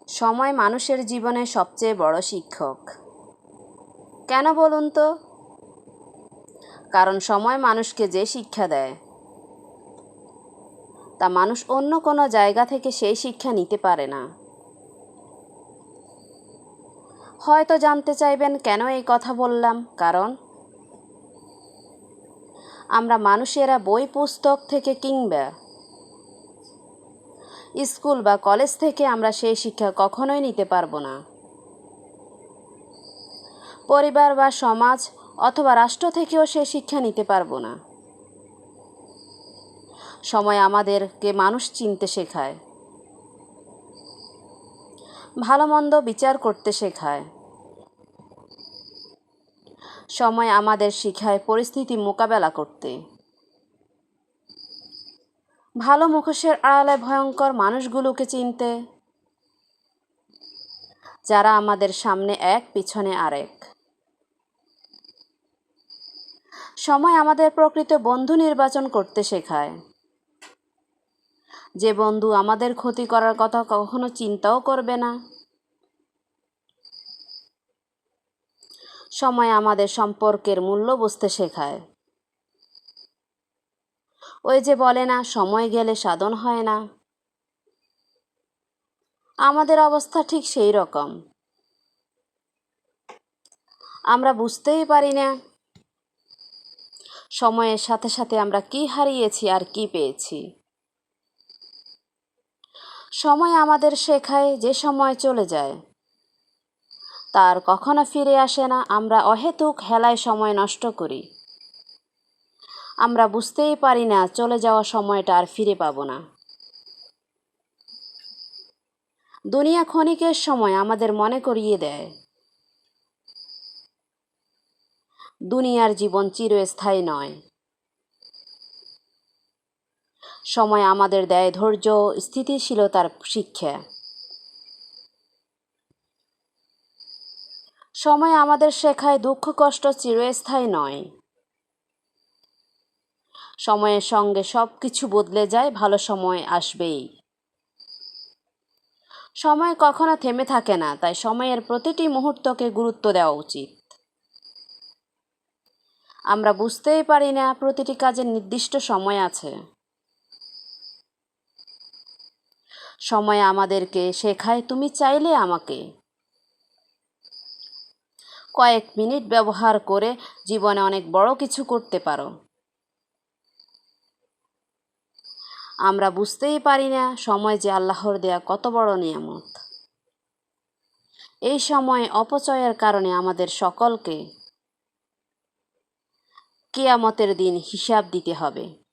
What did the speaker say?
সময় মানুষের জীবনে সবচেয়ে বড় শিক্ষক। কেন বলুন তো? কারণ সময় মানুষকে যে শিক্ষা দেয় তা মানুষ অন্য কোনো জায়গা থেকে সেই শিক্ষা নিতে পারে না। হয়তো জানতে চাইবেন কেন এই কথা বললাম। কারণ আমরা মানুষেরা বই পুস্তক থেকে কিংবা স্কুল বা কলেজ থেকে আমরা সেই শিক্ষা কখনোই নিতে পারবো না। পরিবার বা সমাজ অথবা রাষ্ট্র থেকেও সেই শিক্ষা নিতে পারবো না। সময় আমাদেরকে মানুষ চিনতে শেখায়, ভালো মন্দ বিচার করতে শেখায়। সময় আমাদের শেখায় পরিস্থিতি মোকাবেলা করতে, ভালো মুখোশের আড়ালে ভয়ঙ্কর মানুষগুলোকে চিনতে, যারা আমাদের সামনে এক পিছনে আরেক। সময় আমাদের প্রকৃত বন্ধু নির্বাচন করতে শেখায়, যে বন্ধু আমাদের ক্ষতি করার কথা কখনো চিন্তাও করবে না। সময় আমাদের সম্পর্কের মূল্য বুঝতে শেখায়। ওই যে বলে না, সময় গেলে সাধন হয় না। আমাদের অবস্থা ঠিক সেই রকম। আমরা বুঝতেই পারি না সময়ের সাথে সাথে আমরা কি হারিয়েছি আর কি পেয়েছি। সময় আমাদের শেখায় যে সময় চলে যায় তার কখনো ফিরে আসে না। আমরা অহেতুক হেলায় সময় নষ্ট করি। আমরা বুঝতেই পারি না চলে যাওয়া সময়টা আর ফিরে পাবো না। দুনিয়া ক্ষণিকের সময় আমাদের মনে করিয়ে দেয় দুনিয়ার জীবন চিরস্থায়ী নয়। সময় আমাদের দেয় ধৈর্য, স্থিতিশীলতার শিক্ষা। সময় আমাদের শেখায় দুঃখ কষ্ট চিরস্থায়ী নয়। সময়ের সঙ্গে সব কিছু বদলে যায়, ভালো সময় আসবেই। সময় কখনো থেমে থাকে না, তাই সময়ের প্রতিটি মুহূর্তকে গুরুত্ব দেওয়া উচিত। আমরা বুঝতেই পারি না প্রতিটি কাজের নির্দিষ্ট সময় আছে। সময় আমাদেরকে শেখায় তুমি চাইলে আমাকে কয়েক মিনিট ব্যবহার করে জীবনে অনেক বড় কিছু করতে পারো। আমরা বুঝতেই পারি না সময় যে আল্লাহর দেয়া কত বড় নিয়ামত। এই সময় অপচয়ের কারণে আমাদের সকলকে কিয়ামতের দিন হিসাব দিতে হবে।